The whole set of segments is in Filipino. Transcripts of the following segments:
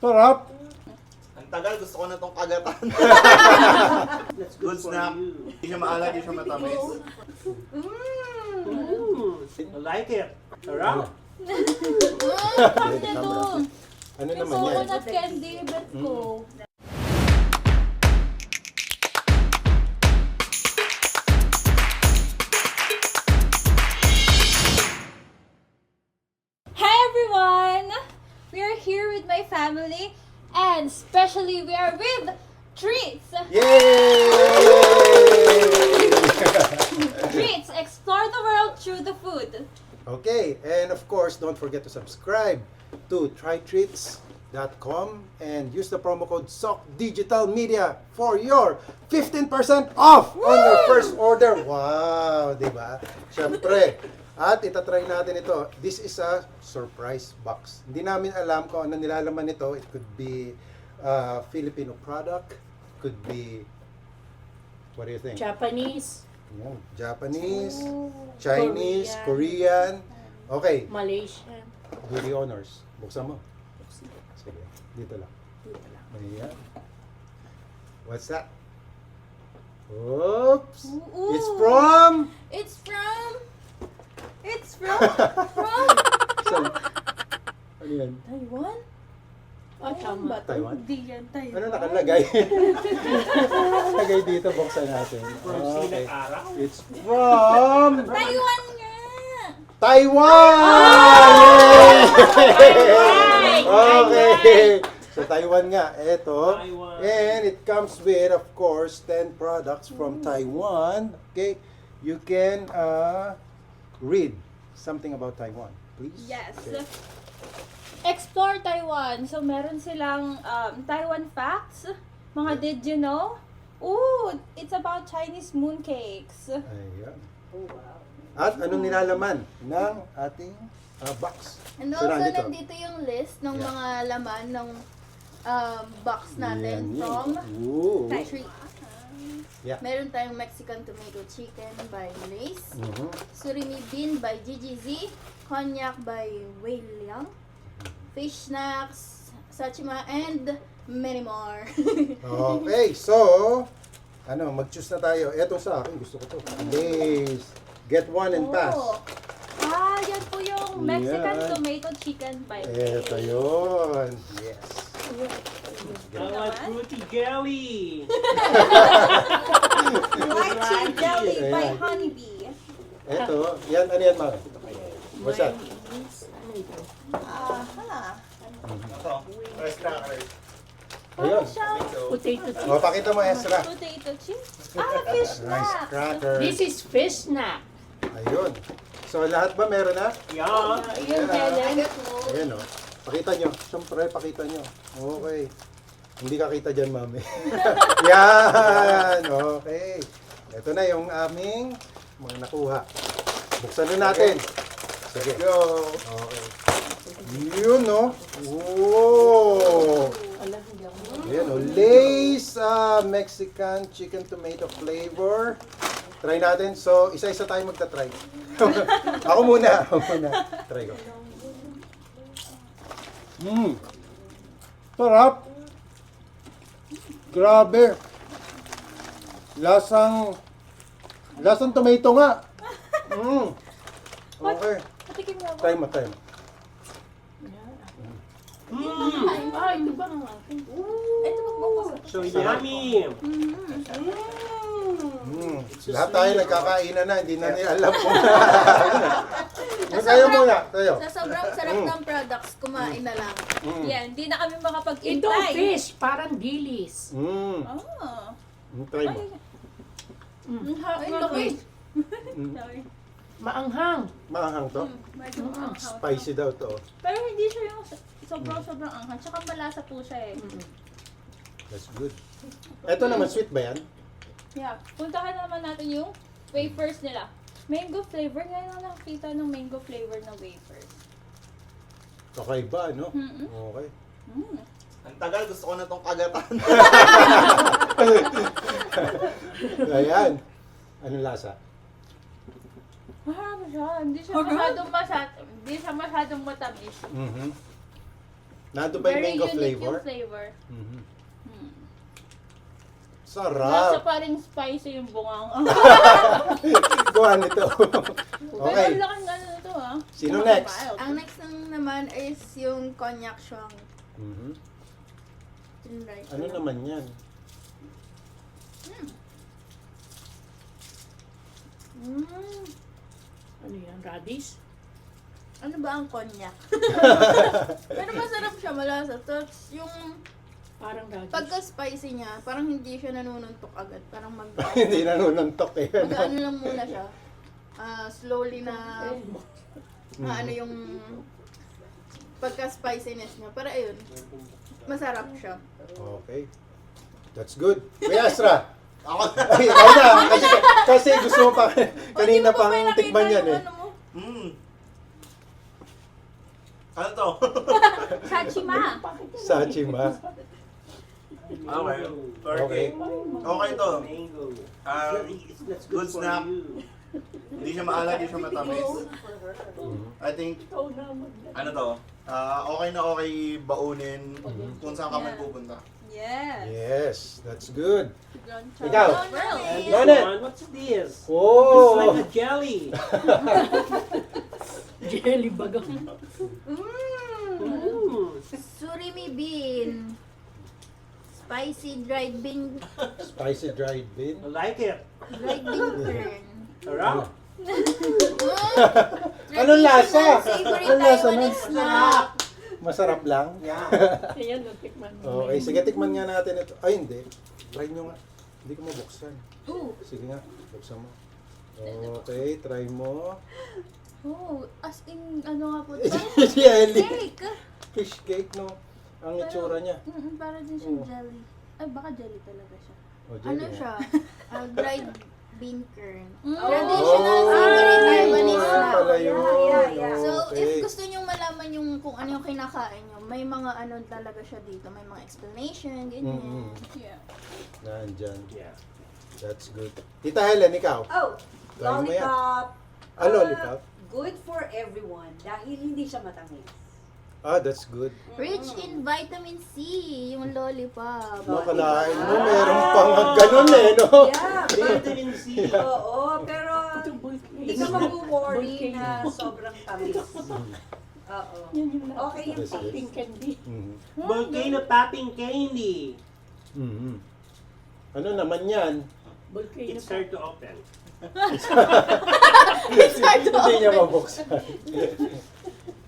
Sarap. Ang tagal, gusto ko na tong kagatan. That's Good for snack. you. Hindi siya maalat, hindi siya matamis. I like it. Sarap. Ano Yung naman yan? coconut candy, bet ko. Hi everyone! We are here with my family and especially we are with Treats! Yay! Treats! Explore the world through the food. Okay, and of course, don't forget to subscribe to trytreats.com and use the promo code SOCDigitalMedia for your 15% off on your first order. Wow, di ba? Siyempre. At itatry natin ito. This is a surprise box. Hindi namin alam kung ano nilalaman nito. It could be Filipino product. Could be, what do you think? Japanese, Yan, Japanese, Chinese, Korean. Okay, Malaysian. do the honors. Buksan mo. Sige, dito lang. Ayan. What's that? Oops! Ooh. It's from... It's from Saan? Ano yan? Taiwan? Oh, tama. Taiwan? Hindi yan Taiwan. Ano nakalagay? Nakalagay dito, buksan natin. From Okay. Sinag Araw. It's from... Taiwan nga! Taiwan! Right! Okay. So Taiwan nga, ito. Taiwan. And it comes with, of course, 10 products from Taiwan. Okay. You can read something about Taiwan, please. Yes. Okay. Explore Taiwan. So, meron silang Taiwan facts. Mga did you know? Ooh, it's about Chinese mooncakes. Ayan. At anong nilalaman ng ating box? And So, also, nandito. nandito yung list ng Yeah. mga laman ng box natin Yan, from Ooh. Treat. Yeah. Meron tayong Mexican tomato chicken by Lace, Mhm. surimi bean by GGZ, cognac by Wei Liang, fish snacks, sachima, and many more. Okay, so, mag-choose na tayo. Eto sa akin, gusto ko to. Lace. Get one and pass. Oh. Yan po yung Mexican Yan. tomato chicken by Eto Lace. yun. Yes. I like fruity jelly. Lychee jelly by Ayan. Honeybee. Eto, yan, ano yan, Mara? What's that? Mine is, ano ito? Aha. Ito, rice crackers. Ayun. Siyang Potato chip. O, pakita mo, Ezra. potato chips. Fish Rice snacks. cracker. This is fish snack. Ayun. So, lahat ba meron na? Yeah. Yun, Helen. Ayan, o. Pakita nyo. Siyempre, pakita nyo. Okay. Hindi ka kita dyan, mami. Yan. Okay. Ito na yung aming mga nakuha. Buksan na natin. Sige. Go! Okay. Yun, no? Whoa! Ala, hindi ako. Ayan, o. Lay's Mexican chicken tomato flavor. Try natin. So, isa-isa tayo magta-try. Ako muna. Try ko. Sarap. Grabe. Lasang tomato nga. Okay. Patikim mo. Try mo, try mo. Ay, ito ba ang akin? Ito magbukas. So yummy. Lahat tayo nagkakainan na, hindi na nila alam kung Tayo muna, tayo. Sa sobrang sarap ng products, kumain na lang. Yan, hindi na kami Ito, makapag-intay. fish. Parang dilis. Oh. Try mo. Ay, laki. Sorry. Maanghang. Maanghang to. Medyo maanghang. Spicy daw to. Pero hindi siya yung sobrang anghang. Tsaka malasa po siya eh. That's good. Ito naman, sweet ba yan? Yeah. Puntahan naman natin yung wafers nila. Mango flavor. Ngayon lang nakakita ng mango flavor na wafers. Kakaiba, no? Mm-mm. Okay. Ang tagal, gusto ko na tong kagatan. Ayan. Anong lasa? Marami siya. Hindi siya masyadong matamis. Mhm. Nandun ba yung Very mango unique flavor? yung flavor. Mhm. Hmm. Nasa Sarap! pa rin spicy yung bungang. Gawa nito. Pero Okay. ang laking ano to ah. Sino Tsaka next? mild. Ang next naman is yung cognac shuang. Mhm. Tinry ko Ano lang. naman yan? Mm. Ano yan? Radish? Ano ba ang cognac? Pero masarap siya, malasa. Tapos yung Parang radish. pagka-spicy niya, parang hindi siya nanununtok agad. Parang Hindi nanununtok eh. mag-ano lang muna siya. Slowly na ano yung pagka-spiciness niya. Para ayun, masarap siya. Okay. That's good. Kuya Astra! Ako. Ay, ikaw na! Kasi gusto mo pa, kanina O, di mo pa pang ba nakita tikman yan yung eh. ano mo? Ano to? Sachima. Sachima. Okay. Okay. Okay to. Mango. That's good good for snack. you. Hindi siya maalat, hindi siya matamis. I think, Ikaw naman. ano to? Okay na okay baunin kung saan ka man Yeah. pupunta. Yes. Yes, that's good. Ikaw. Ikaw. And this Got it. one, what's this? Oh! It's like a jelly. Jelly bagang. Mm. Surimi bean. Spicy dried bean. Spicy dried bean. I like it. Dried bean kern. Sarap. Anong lasa? Savory Anong lasa nun? Taiwanese snack. Masarap lang? Ayan, natikman Okay, mo. sige, tikman nga natin ito. Ay, hindi. Try nyo nga. Hindi ko mabuksan. Ooh. Sige nga, buksan mo. Okay, try mo. Oh, as in, ano nga po? Jelly. Cake. Fish cake, no? Ang itsura niya. Para din siyang Oh. jelly. Ay, baka jelly talaga siya. Oh, jelly Ano nga. siya? Dried bean kern. Mm. Traditional Oh, savory Taiwanese yan snack. pala yun. So, Okay. if gusto nyo malaman yung kung ano yung kinakain nyo, may mga ano talaga siya dito. May mga explanation, ganyan. Mm-mm. Yeah. Nandyan. Yeah. That's good. Tita Helen, ikaw? Oh, Try mo yan. lollipop. Ah, lollipop? Good for everyone dahil hindi siya matamis. Ah, that's good. Rich in vitamin C, yung lollipop. Nakalain mo, meron pang ganun eh, no? Yeah, Vitamin C. oo, pero hindi ka mag-worry na sobrang tamis. Oo. Okay yung Yes, yes. taste. Pink candy. Mhm. Volcano popping candy. Mhm. Ano naman yan? Volcano. It's hard to open. Hindi niya mabuksan.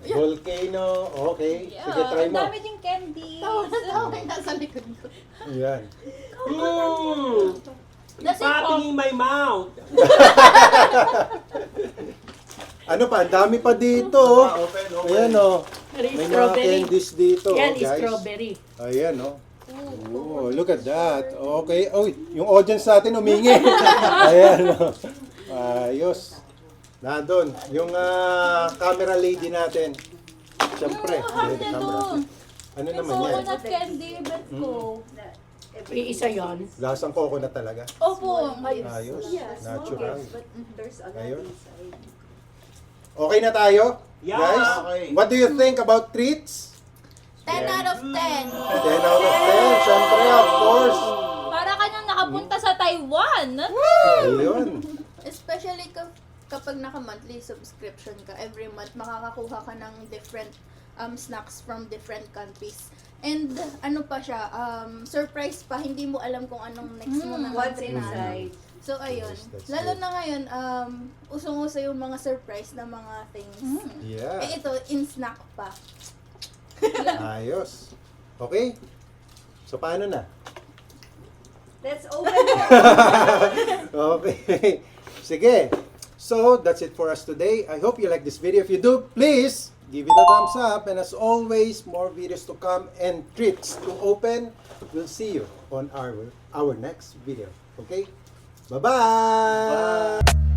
Volcano, okay. Yeah. Sige, try Ang mo. dami ding candies. Tawa kayo nasa likod ko. Ayan. Mmm! That's it, Popping in my mouth. Ano pa? Ang dami pa dito. oh. Open, open. Ayan, oh. Ano yung May mga strawberry? candies dito, Yan, oh, guys. strawberry. Ayan, oh. Oh, look at that. Okay. Oh, yung audience natin humingi. Ayan, oh. Ayos. Nandun. Yung camera lady natin. Siyempre. Hard na camera. to. Ano Yung naman yan? coconut candy, bet ko. Iisa yon. Lasang coconut talaga. Opo. Ayos. Yeah, small Natural. gifts, but there's a lot Ayun. inside. Okay na tayo? Yeah. Guys, Okay. what do you think about treats? 10 out of 10. 10 out of 10. Siyempre, of course. Para ka nang nakapunta sa Taiwan. Ayun. Especially kapag naka-monthly subscription ka, every month makakakuha ka ng different snacks from different countries. And ano pa siya, surprise pa, hindi mo alam kung anong next mo na What's country na ano. inside? So ayun, Yes, that's lalo good. na ngayon, usong-uso yung mga surprise na mga things. Yeah. Eh ito, in snack pa. Ayos. Okay? So, paano na? Let's open it. Okay. Sige. So, that's it for us today. I hope you like this video. If you do, please give it a thumbs up. And as always, more videos to come and treats to open. We'll see you on our next video. Okay? Bye-bye!